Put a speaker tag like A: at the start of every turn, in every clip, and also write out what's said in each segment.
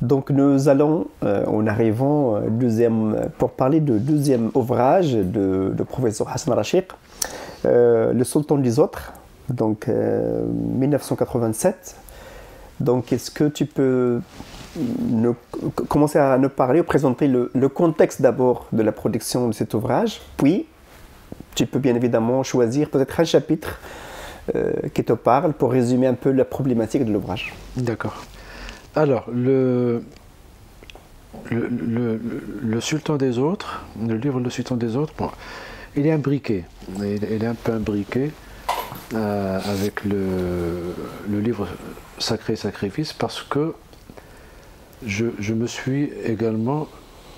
A: Donc nous allons, en arrivant pour parler du deuxième ouvrage de professeur Hassan Rachid, Le Sultan des autres, donc 1987. Donc est-ce que tu peux commencer à nous parler, présenter le contexte d'abord de la production de cet ouvrage, puis tu peux bien évidemment choisir peut-être un chapitre qui te parle pour résumer un peu la problématique de l'ouvrage.
B: D'accord. Alors, le Sultan des autres, le livre Le Sultan des autres, bon, il est imbriqué. Il est un peu imbriqué avec le livre Sacré Sacrifice parce que je me suis également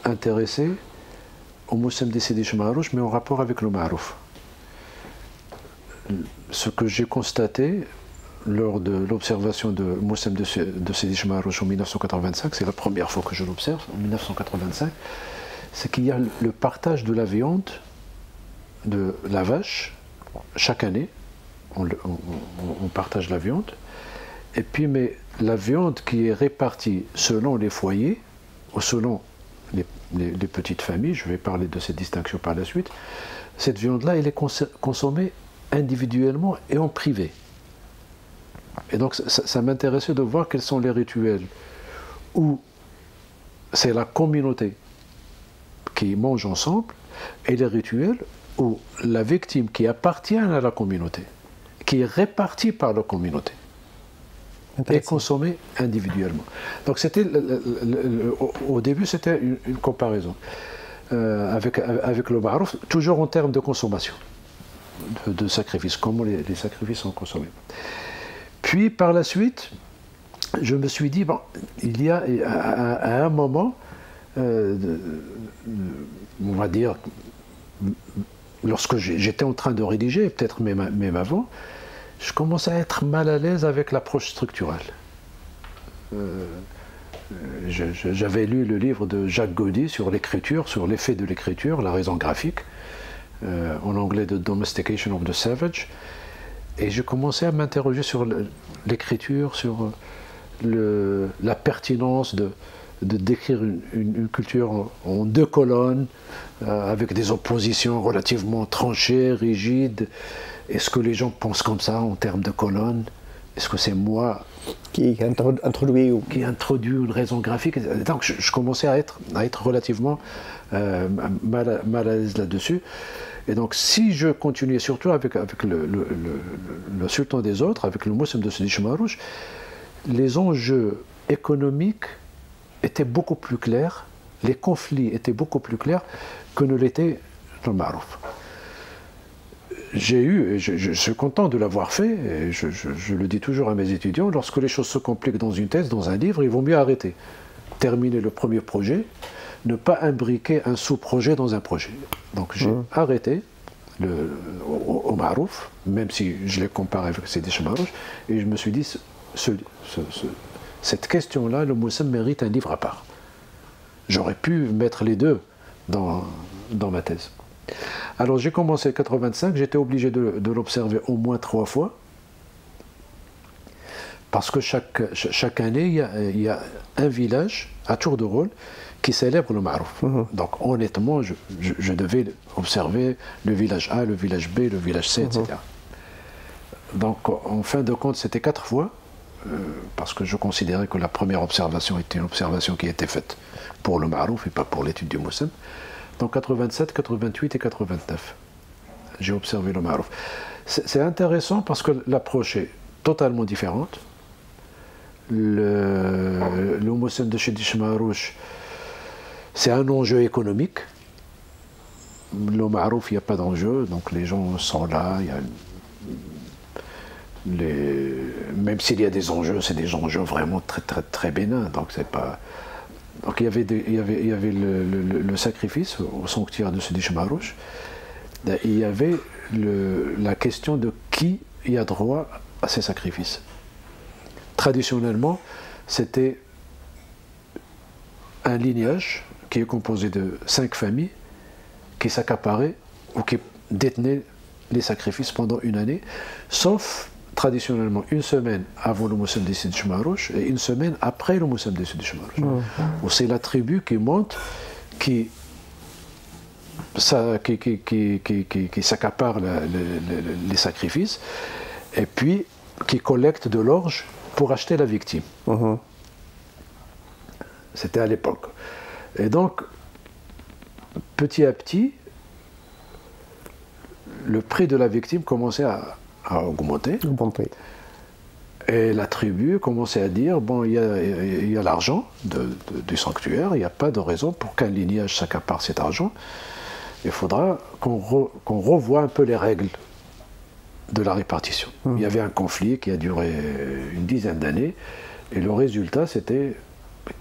B: intéressé au Moussem de Sidi Chmarouch, mais en rapport avec le Ma'rouf. Ce que j'ai constaté lors de l'observation de Moussem de Sidi Chmarouch en 1985, c'est la première fois que je l'observe, en 1985, c'est qu'il y a le partage de la viande de la vache chaque année. On partage la viande. Et puis, mais la viande qui est répartie selon les foyers, ou selon les petites familles, je vais parler de cette distinction par la suite, cette viande-là, elle est consommée individuellement et en privé. Et donc, ça m'intéressait de voir quels sont les rituels où c'est la communauté qui mange ensemble et les rituels où la victime qui appartient à la communauté, qui est répartie par la communauté, est consommée individuellement. Donc, au début, c'était une comparaison avec le Ma'rouf, toujours en termes de consommation, de sacrifices, comment les sacrifices sont consommés. Puis, par la suite, je me suis dit, bon, il y a à un moment, on va dire, lorsque j'étais en train de rédiger, peut-être même avant, je commençais à être mal à l'aise avec l'approche structurale. J'avais lu le livre de Jacques Gaudy sur l'écriture, sur l'effet de l'écriture, la raison graphique, en anglais The Domestication of the Savage, et je commençais à m'interroger sur l'écriture, sur la pertinence de décrire une culture en deux colonnes, avec des oppositions relativement tranchées, rigides. Est-ce que les gens pensent comme ça en termes de colonnes? Est-ce que c'est moi
A: qui introduit
B: une raison graphique? Donc je commençais à être relativement mal à l'aise là-dessus. Et donc si je continuais surtout avec le Sultan des autres, avec le Moussem de Sidi Chmarouch, les enjeux économiques étaient beaucoup plus clairs, les conflits étaient beaucoup plus clairs que ne l'était le Ma'rouf. Je suis content de l'avoir fait, et je le dis toujours à mes étudiants, lorsque les choses se compliquent dans une thèse, dans un livre, il vaut mieux arrêter. Terminer le premier projet, ne pas imbriquer un sous-projet dans un projet. Donc j'ai arrêté au Ma'rouf, même si je l'ai comparé avec Sidi Chmarouch, et je me suis dit, cette question-là, le Moussem mérite un livre à part. J'aurais pu mettre les deux dans ma thèse. Alors j'ai commencé en 85, j'étais obligé de l'observer au moins 3 fois, parce que chaque année, il y a un village, à tour de rôle, qui célèbre le Ma'rouf. Donc honnêtement, je devais observer le village A, le village B, le village C, etc. Donc en fin de compte, c'était 4 fois, parce que je considérais que la première observation était une observation qui était faite pour le Ma'rouf et pas pour l'étude du Moussem. Donc 87, 88 et 89, j'ai observé le Ma'rouf. C'est intéressant parce que l'approche est totalement différente. Le Moussem de Sidi Chmarouch, c'est un enjeu économique. Le Ma'rouf, il n'y a pas d'enjeu, donc les gens sont là. Même s'il y a des enjeux, c'est des enjeux vraiment très, très, très bénins. Donc c'est pas... Donc il y avait le sacrifice au sanctuaire de Sidi Chmarouch. Il y avait la question de qui y a droit à ces sacrifices. Traditionnellement, c'était un lignage qui est composé de 5 familles qui s'accaparaient ou qui détenaient les sacrifices pendant une année, sauf traditionnellement une semaine avant le Moussem de Sidi Chmarouch et une semaine après le Moussem de Sidi Chmarouch. Où c'est la tribu qui monte, qui s'accapare les sacrifices et puis qui collecte de l'orge pour acheter la victime. C'était à l'époque. Et donc, petit à petit, le prix de la victime commençait à augmenter. Et la tribu commençait à dire, bon, il y a l'argent du sanctuaire, il n'y a pas de raison pour qu'un lignage s'accapare cet argent. Il faudra qu'on revoie un peu les règles de la répartition. Il y avait un conflit qui a duré une dizaine d'années, et le résultat, c'était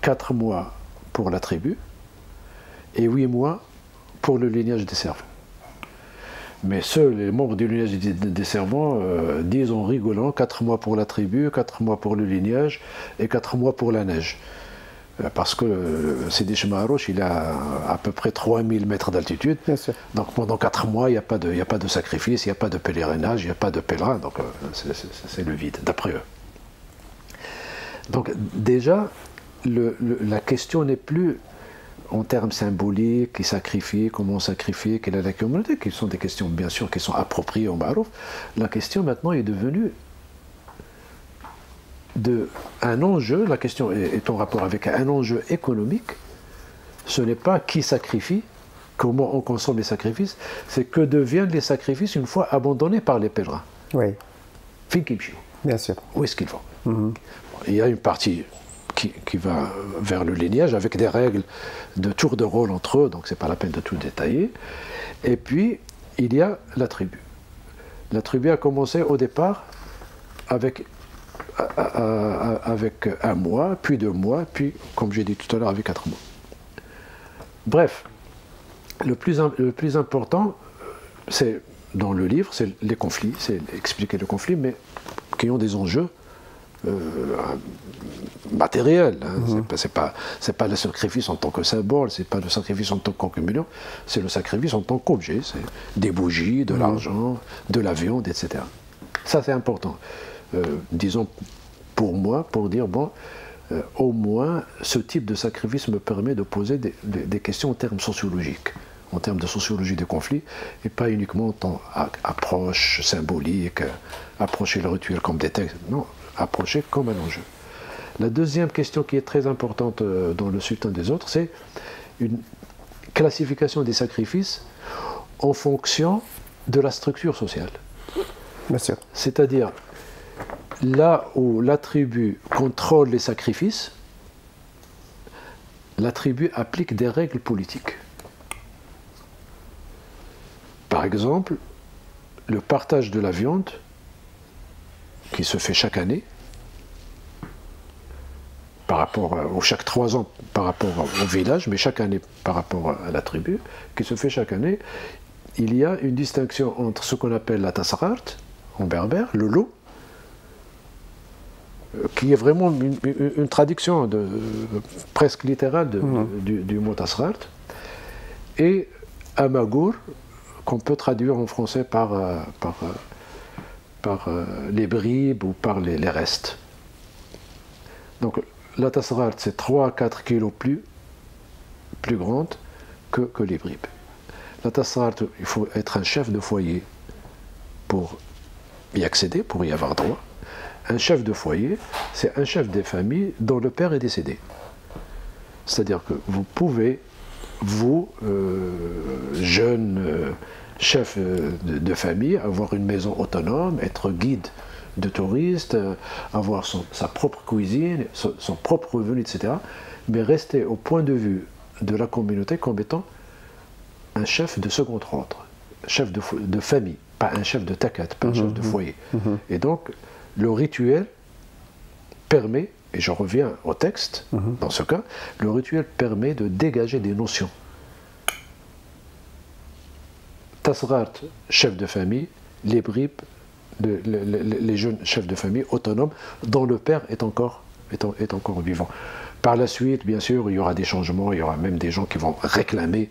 B: 4 mois pour la tribu et 8 mois pour le lignage des servants. Mais les membres du lignage des servants disent en rigolant 4 mois pour la tribu, 4 mois pour le lignage et 4 mois pour la neige. Parce que Sidi Chmarouch, il a à peu près 3000 mètres d'altitude. Donc pendant 4 mois, il n'y a pas de sacrifice, il n'y a pas de pèlerinage, il n'y a pas de pèlerin. Donc c'est le vide, d'après eux. Donc déjà, la question n'est plus en termes symboliques, qui sacrifie, comment sacrifier, quelle est la communauté, qui sont des questions bien sûr qui sont appropriées au Marouf. La question maintenant est devenue un enjeu, la question est en rapport avec un enjeu économique. Ce n'est pas qui sacrifie, comment on consomme les sacrifices, c'est que deviennent les sacrifices une fois abandonnés par les pèlerins.
A: Oui.
B: Bien sûr. Où est-ce qu'ils vont? Il y a une partie qui va vers le lignage avec des règles de tour de rôle entre eux, donc c'est pas la peine de tout détailler. Et puis, il y a la tribu. La tribu a commencé au départ avec 1 mois, puis 2 mois, puis, comme j'ai dit tout à l'heure, avec 4 mois. Bref, le plus important, c'est dans le livre, c'est les conflits, c'est expliquer le conflit, mais qui ont des enjeux matériel. C'est pas le sacrifice en tant que symbole, c'est pas le sacrifice en tant qu'accumulant, c'est le sacrifice en tant qu'objet. C'est des bougies, de l'argent, de la viande, etc. Ça, c'est important. Disons, pour moi, pour dire, bon, au moins, ce type de sacrifice me permet de poser des questions en termes sociologiques, en termes de sociologie des conflits, et pas uniquement en tant qu'approche symbolique, approcher le rituel comme des textes. Non, approcher comme un enjeu. La deuxième question qui est très importante dans le sultan des autres, c'est une classification des sacrifices en fonction de la structure sociale.
A: Bien sûr.
B: C'est-à-dire, là où la tribu contrôle les sacrifices, la tribu applique des règles politiques. Par exemple, le partage de la viande qui se fait chaque année, chaque 3 ans par rapport au village, mais chaque année par rapport à la tribu, qui se fait chaque année, il y a une distinction entre ce qu'on appelle la tasrart, en berbère, le lot, qui est vraiment une traduction presque littérale du mot tasrart, et amagour, qu'on peut traduire en français par les bribes ou par les restes. Donc la tasrart, c'est 3 à 4 kilos plus grande que les bribes. La tasrart, il faut être un chef de foyer pour y accéder, pour y avoir droit. Un chef de foyer, c'est un chef de famille dont le père est décédé. C'est-à-dire que vous pouvez, vous, jeune chef de famille, avoir une maison autonome, être guide de touristes, avoir sa propre cuisine, son propre revenu, etc. Mais rester au point de vue de la communauté comme étant un chef de second ordre, chef de famille, pas un chef de takat, pas un chef de foyer. Et donc, le rituel permet, et je reviens au texte, dans ce cas, le rituel permet de dégager des notions. Tasrart, chef de famille, les bribes, les jeunes chefs de famille autonomes, dont le père est encore vivant. Par la suite, bien sûr, il y aura des changements, il y aura même des gens qui vont réclamer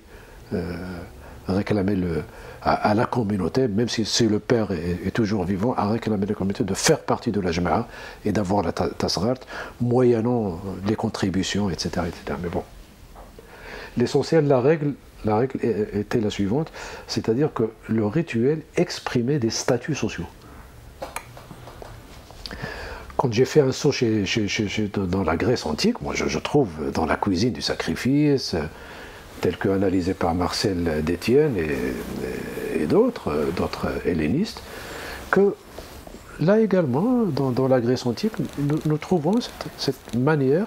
B: à la communauté, même si le père est toujours vivant, à réclamer la communauté de faire partie de la Jama'a et d'avoir la tasghart, moyennant les contributions, etc., etc. Mais bon, l'essentiel de la règle était la suivante, c'est-à-dire que le rituel exprimait des statuts sociaux. Quand j'ai fait un saut dans la Grèce antique, moi je trouve dans la cuisine du sacrifice, tel que analysé par Marcel Détienne et d'autres hellénistes, que là également, dans la Grèce antique, nous trouvons cette manière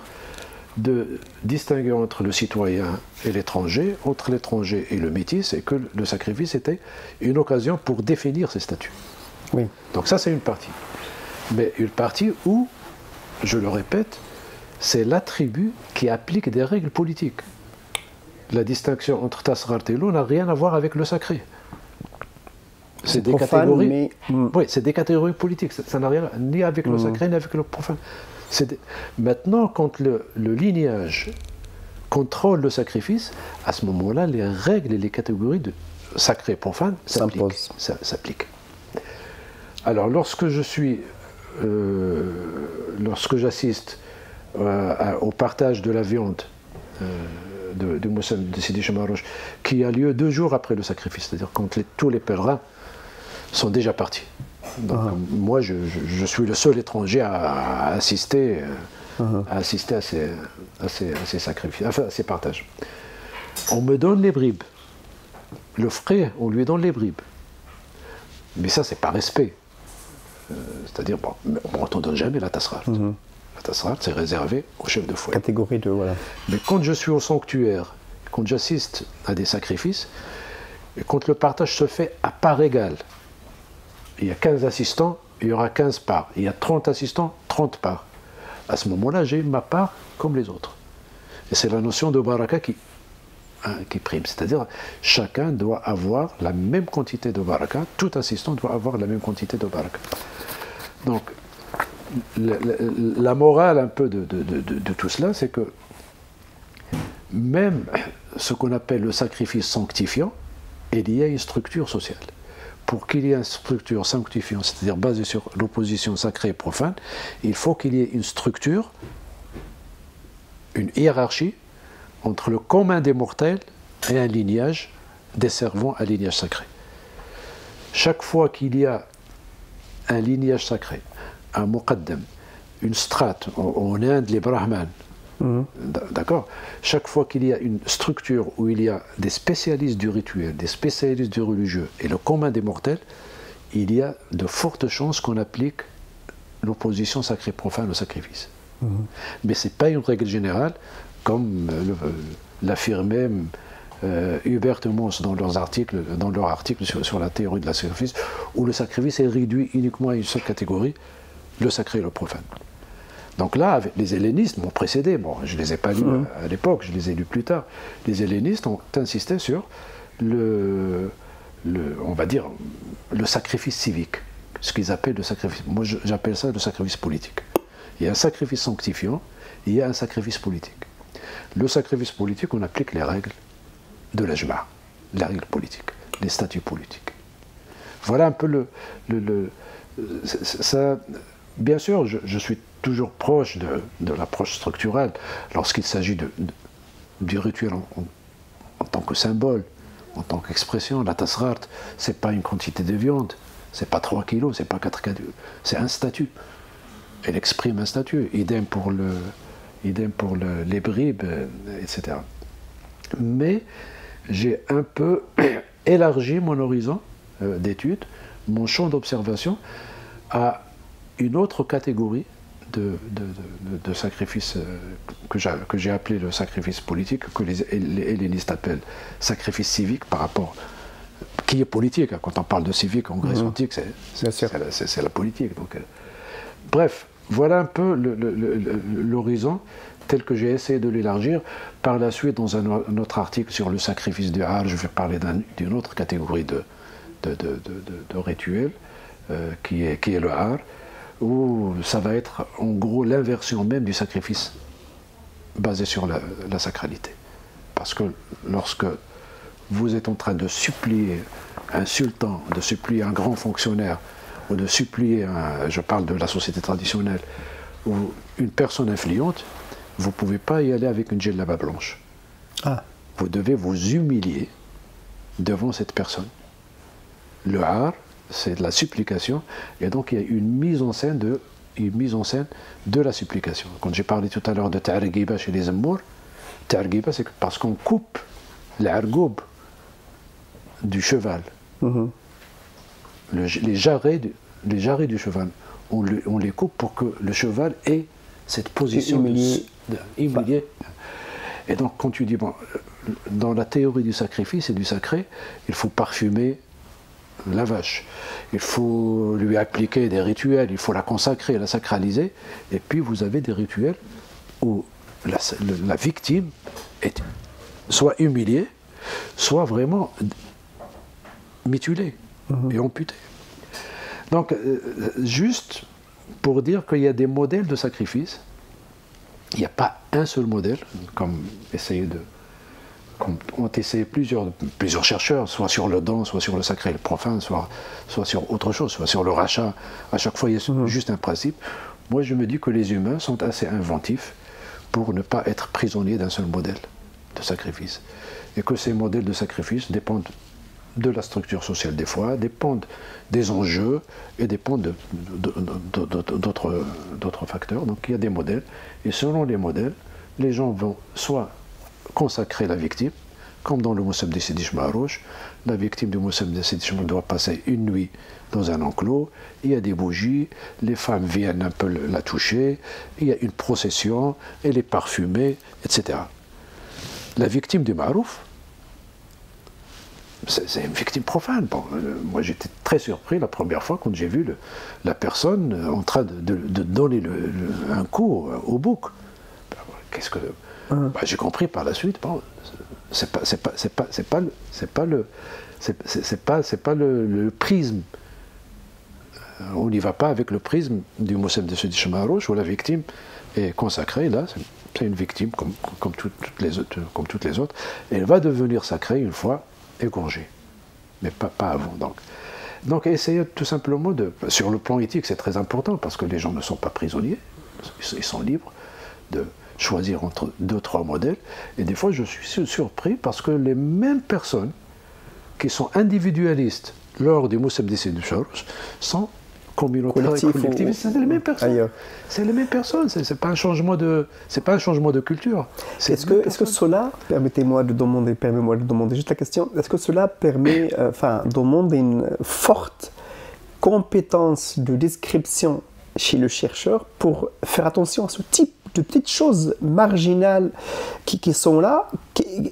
B: de distinguer entre le citoyen et l'étranger, entre l'étranger et le métis, et que le sacrifice était une occasion pour définir ces statuts.
A: Oui.
B: Donc ça, c'est une partie. Mais une partie où, je le répète, c'est l'attribut qui applique des règles politiques. La distinction entre tasghart et l'eau n'a rien à voir avec le sacré. C'est des catégories. Mais... Oui, c'est des catégories politiques. Ça n'a rien ni avec le sacré ni avec le profane. Maintenant, quand le lignage contrôle le sacrifice, à ce moment-là, les règles et les catégories de sacré et profane s'appliquent. Alors, lorsque j'assiste au partage de la viande du Moussem de Sidi Chamarouch, qui a lieu 2 jours après le sacrifice, c'est-à-dire quand tous les pèlerins sont déjà partis. Donc, moi, je suis le seul étranger à assister à ces sacrifices, enfin à ces partages. On me donne les bribes. Le frais, on lui donne les bribes. Mais ça, c'est par respect. C'est-à-dire, bon, on ne t'en donne jamais la tasghart. La tasghart, c'est réservé au chef de foyer.
A: Catégorie 2, voilà.
B: Mais quand je suis au sanctuaire, quand j'assiste à des sacrifices, et quand le partage se fait à part égale, il y a 15 assistants, il y aura 15 parts. Il y a 30 assistants, 30 parts. À ce moment-là, j'ai ma part comme les autres. Et c'est la notion de baraka qui prime. C'est-à-dire, chacun doit avoir la même quantité de baraka, tout assistant doit avoir la même quantité de baraka. Donc, la morale un peu de tout cela, c'est que même ce qu'on appelle le sacrifice sanctifiant, il y a une structure sociale. Pour qu'il y ait une structure sanctifiante, c'est-à-dire basée sur l'opposition sacrée et profane, il faut qu'il y ait une structure, une hiérarchie entre le commun des mortels et un lignage desservant un lignage sacré. Chaque fois qu'il y a un lignage sacré, un muqaddam, une strate, en Inde les brahmanes, d'accord. Chaque fois qu'il y a une structure où il y a des spécialistes du rituel, des spécialistes du religieux et le commun des mortels, il y a de fortes chances qu'on applique l'opposition sacré-profane au sacrifice. Mais ce n'est pas une règle générale, comme l'affirmait Hubert Mons dans leur article sur la théorie de la sacrifice, où le sacrifice est réduit uniquement à une seule catégorie, le sacré et le profane. Donc là, les hellénistes m'ont précédé. Bon, je ne les ai pas lus à l'époque, je les ai lus plus tard. Les hellénistes ont insisté sur on va dire, le sacrifice civique, ce qu'ils appellent le sacrifice. Moi, j'appelle ça le sacrifice politique. Il y a un sacrifice sanctifiant, il y a un sacrifice politique. Le sacrifice politique, on applique les règles de la Jama'a, les règles politiques, les statuts politiques. Voilà un peu ça. Bien sûr, je suis toujours proche de l'approche structurelle lorsqu'il s'agit du rituel en tant que symbole, en tant qu'expression. La tasghart, ce n'est pas une quantité de viande, ce n'est pas 3 kilos, ce n'est pas 4 kilos, c'est un statut. Elle exprime un statut, idem pour les bribes, etc. Mais j'ai un peu élargi mon horizon d'études, mon champ d'observation à une autre catégorie de sacrifice que j'ai appelé le sacrifice politique, que les hellénistes appellent sacrifice civique par rapport, qui est politique. Quand on parle de civique en Grèce antique, c'est la politique. Donc, bref, voilà un peu l'horizon tel que j'ai essayé de l'élargir. Par la suite, dans un autre article sur le sacrifice du har, je vais parler d'une autre catégorie de rituel qui est le har, où ça va être en gros l'inversion même du sacrifice basé sur la sacralité. Parce que lorsque vous êtes en train de supplier un sultan, de supplier un grand fonctionnaire, ou de supplier, je parle de la société traditionnelle, ou une personne influente, vous ne pouvez pas y aller avec une djellaba blanche.
A: Ah.
B: Vous devez vous humilier devant cette personne. Le har, c'est de la supplication, et donc il y a une mise en scène de la supplication. Quand j'ai parlé tout à l'heure de Ta'argiba chez les Ammour, Ta'argiba, c'est parce qu'on coupe l'argoub du cheval. Les jarrets du cheval, on les coupe pour que le cheval ait cette position humiliée. Et donc, quand tu dis, bon, dans la théorie du sacrifice et du sacré, il faut parfumer la vache, il faut lui appliquer des rituels, il faut la consacrer, la sacraliser, et puis vous avez des rituels où la victime est soit humiliée, soit vraiment mutilée et amputée. Donc, juste pour dire qu'il y a des modèles de sacrifice, il n'y a pas un seul modèle, comme ont essayé plusieurs chercheurs, soit sur le don, soit sur le sacré et le profane, soit sur autre chose, soit sur le rachat. À chaque fois, il y a juste un principe. Moi, je me dis que les humains sont assez inventifs pour ne pas être prisonniers d'un seul modèle de sacrifice. Et que ces modèles de sacrifice dépendent de la structure sociale des fois, dépendent des enjeux et dépendent d'autres facteurs. Donc il y a des modèles, et selon les modèles, les gens vont soit consacrer la victime, comme dans le Moussam de Sidi Chmarouch, la victime du Moussam de Sidi Chmarouch doit passer une nuit dans un enclos, il y a des bougies, les femmes viennent un peu la toucher, il y a une procession, elle est parfumée, etc. La victime du Marouf, c'est une victime profane. Bon, moi j'étais très surpris la première fois quand j'ai vu la personne en train de donner un coup au bouc. Qu'est-ce que... j'ai compris par la suite, bon, c'est pas le prisme. On n'y va pas avec le prisme du Moussem de Sidi Chmarouch où la victime est consacrée. Là, c'est une victime comme toutes les autres. Et elle va devenir sacrée une fois égorgée, mais pas avant. Donc essayez tout simplement sur le plan éthique, c'est très important parce que les gens ne sont pas prisonniers, ils sont libres de choisir entre 2-3 modèles. Et des fois, je suis surpris parce que les mêmes personnes qui sont individualistes lors du Moussem de Sidi Chmarouch sont communautaires et collectivistes. C'est les mêmes personnes. Ailleurs. C'est les mêmes personnes. C'est pas un changement de culture.
A: Est-ce que cela, permets-moi de demander juste la question, est-ce que cela permet, demande une forte compétence de description chez le chercheur pour faire attention à ce type de petites choses marginales qui sont là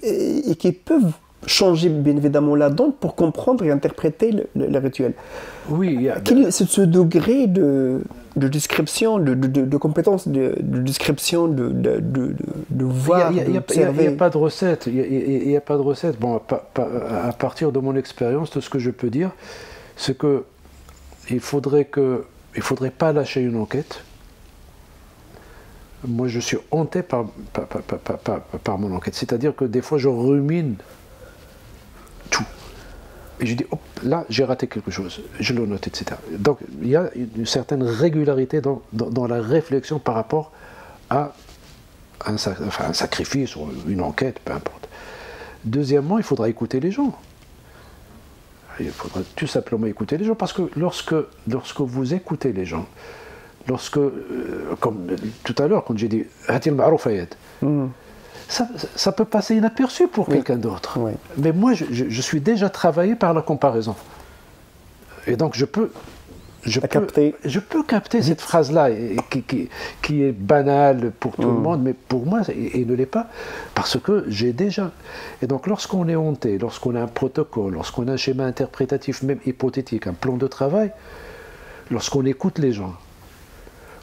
A: et qui peuvent changer bien évidemment la donne pour comprendre et interpréter le rituel.
B: Oui,
A: quel est ce degré de description, de compétence, de description, de voir, d'observer?
B: Il n'y a pas de recette. Il n'y a pas de recette. Bon, à partir de mon expérience, tout ce que je peux dire, c'est que il faudrait pas lâcher une enquête. Moi, je suis hanté par mon enquête. C'est-à-dire que des fois, je rumine tout. Et je dis, hop, là, j'ai raté quelque chose. Je le note, etc. Donc, il y a une certaine régularité dans la réflexion par rapport à un sacrifice ou une enquête, peu importe. Deuxièmement, il faudra écouter les gens. Il faudra tout simplement écouter les gens, parce que lorsque vous écoutez les gens, comme tout à l'heure, quand j'ai dit « Hatil Ma'rouf Ayed », ça peut passer inaperçu pour quelqu'un d'autre. Oui. Mais moi, je suis déjà travaillé par la comparaison. Et donc, je peux capter cette phrase-là, qui est banale pour tout le monde, mais pour moi, elle ne l'est pas, parce que j'ai déjà... Et donc, lorsqu'on est honté, lorsqu'on a un protocole, lorsqu'on a un schéma interprétatif, même hypothétique, un plan de travail, lorsqu'on écoute les gens,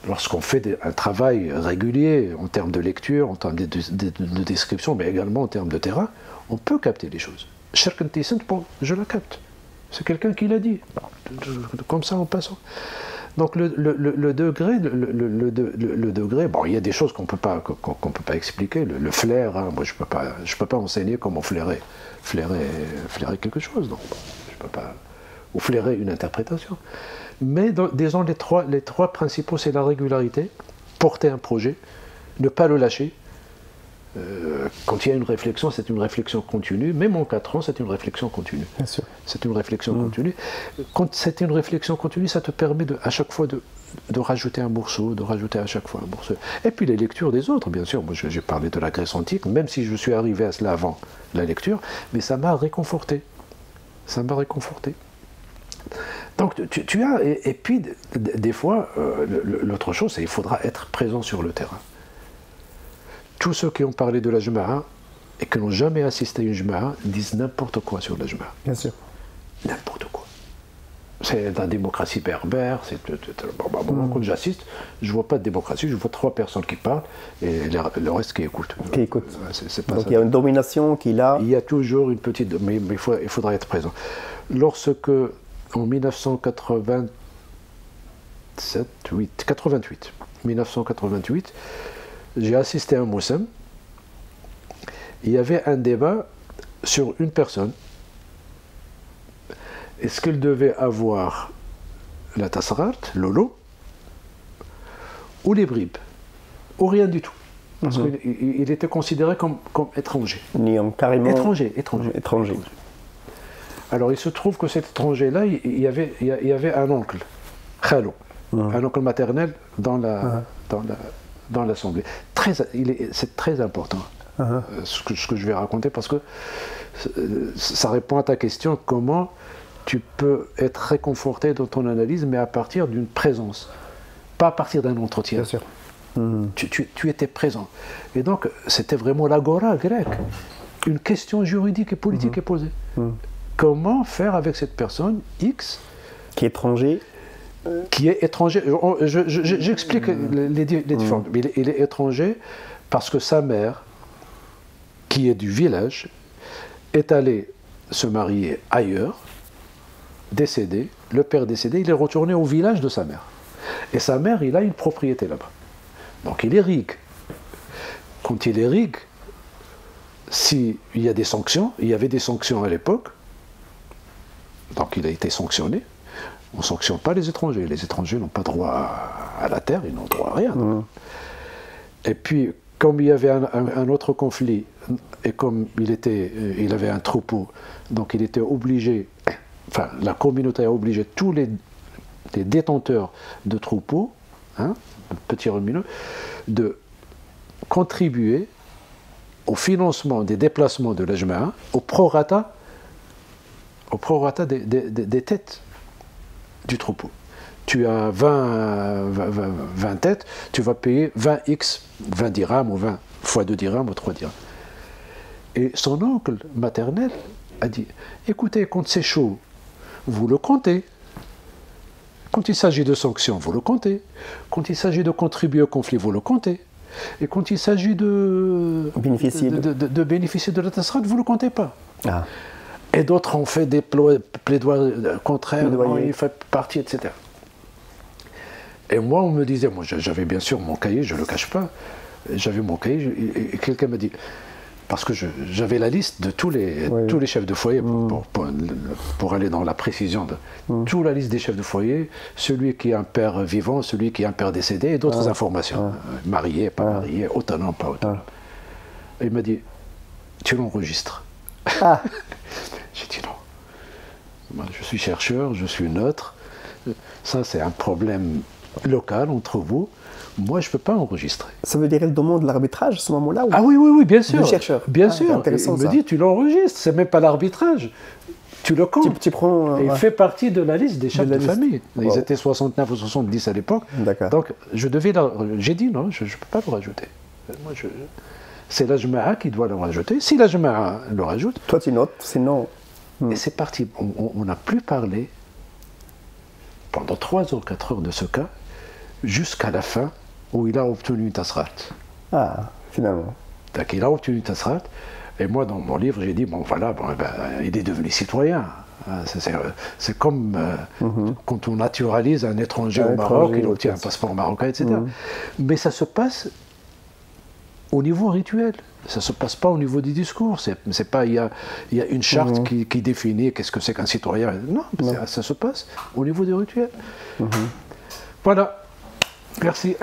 B: lorsqu'on fait un travail régulier en termes de lecture, en termes de description, mais également en termes de terrain, on peut capter les choses. Bon, je la capte. C'est quelqu'un qui l'a dit, comme ça en passant. Donc le degré, bon, il y a des choses qu'on peut pas expliquer. Le flair, hein, moi je peux pas enseigner comment flairer quelque chose. Donc, peux pas ou flairer une interprétation. Mais disons les trois principaux, c'est la régularité, porter un projet, ne pas le lâcher. Quand il y a une réflexion, c'est une réflexion continue. Même en 4 ans, c'est une réflexion continue.
A: Bien sûr.
B: C'est une réflexion continue. Quand c'est une réflexion continue, ça te permet à chaque fois de rajouter un morceau, de rajouter à chaque fois un morceau. Et puis les lectures des autres, bien sûr. Moi, j'ai parlé de la Grèce antique, même si je suis arrivé à cela avant la lecture, mais ça m'a réconforté. Ça m'a réconforté. Donc tu as, et puis des fois, l'autre chose, c'est qu'il faudra être présent sur le terrain. Tous ceux qui ont parlé de la Jama'a et qui n'ont jamais assisté à une Jama'a disent n'importe quoi sur la Jama'a.
A: Bien sûr.
B: N'importe quoi. C'est la démocratie berbère. Quand j'assiste, je ne vois pas de démocratie, je vois 3 personnes qui parlent et le reste qui écoute.
A: Qui écoute.
B: C'est pas
A: donc
B: ça.
A: il y a une domination qui là.
B: Il y a toujours une petite. Mais il faudra être présent. Lorsque, en 1988, j'ai assisté à un Moussem, il y avait un débat sur une personne. Est-ce qu'elle devait avoir la tassarat, l'olo, ou les bribes, ou rien du tout. Parce qu'il était considéré comme étranger.
A: Carrément.
B: Étranger. Alors il se trouve que cet étranger-là, il y avait un oncle, Khalou, un oncle maternel dans l'assemblée. C'est très important ce que je vais raconter, parce que ça répond à ta question, comment tu peux être réconforté dans ton analyse, mais à partir d'une présence, pas à partir d'un entretien.
A: Bien sûr.
B: Tu étais présent. Et donc, c'était vraiment l'agora grecque. Une question juridique et politique est posée. Comment faire avec cette personne X
A: qui est étranger,
B: J'explique les différentes. Il est étranger parce que sa mère, qui est du village, est allée se marier ailleurs, décédé, le père décédé, il est retourné au village de sa mère. Et sa mère, il a une propriété là-bas. Donc il irrigue. Quand il irrigue, s'il y a des sanctions, il y avait des sanctions à l'époque, donc il a été sanctionné. On ne sanctionne pas les étrangers. Les étrangers n'ont pas droit à la terre, ils n'ont droit à rien. Et puis, comme il y avait un autre conflit, et comme il avait un troupeau, donc il était obligé, enfin la communauté a obligé tous les détenteurs de troupeaux, petits rumineux, de contribuer au financement des déplacements de la Jama'a, au prorata des têtes du troupeau. Tu as 20 têtes, tu vas payer 20x, 20 dirhams ou 20 fois 2 dirhams ou 3 dirhams. Et son oncle maternel a dit, écoutez, quand c'est chaud, vous le comptez. Quand il s'agit de sanctions, vous le comptez. Quand il s'agit de contribuer au conflit, vous le comptez. Et quand il s'agit de bénéficier de la tasserat, vous ne le comptez pas. Et d'autres ont fait des plaidoiries contraires, il fait partie, etc. Et moi, on me disait, moi j'avais bien sûr mon cahier, je ne le cache pas, j'avais mon cahier, et quelqu'un m'a dit, parce que j'avais la liste de tous les chefs de foyer, pour aller dans la précision de toute la liste des chefs de foyer, celui qui a un père vivant, celui qui a un père décédé, et d'autres informations, marié, pas marié, autonome, pas autonome. Et il m'a dit, tu l'enregistres. J'ai dit non. Moi, je suis chercheur, je suis neutre. Ça, c'est un problème local entre vous. Moi, je ne peux pas enregistrer.
A: Ça veut dire qu'elle demande l'arbitrage à ce moment-là ou...
B: Ah oui, bien sûr.
A: Le chercheur.
B: Bien sûr. Il me dit, tu l'enregistres. C'est même pas l'arbitrage. Tu le comptes.
A: Tu prends,
B: il fait partie de la liste des chefs de famille. Ils étaient 69 ou 70 à l'époque. Donc, j'ai dit non, je ne peux pas le rajouter. Moi, c'est la Jama'a qui doit le rajouter. Si la Jama'a le rajoute...
A: Toi, tu notes, sinon...
B: Et c'est parti. On n'a plus parlé pendant 3 heures, 4 heures de ce cas, jusqu'à la fin où il a obtenu une tasserat.
A: Finalement.
B: Donc il a obtenu une tasserat, et moi dans mon livre j'ai dit, il est devenu citoyen. C'est comme quand on naturalise un étranger au Maroc, il obtient un passeport marocain, etc. Mais ça se passe au niveau rituel. Ça ne se passe pas au niveau du discours. C'est pas il y a une charte qui définit qu'est-ce que c'est qu'un citoyen. Non, ça se passe au niveau du rituel. Voilà. Merci.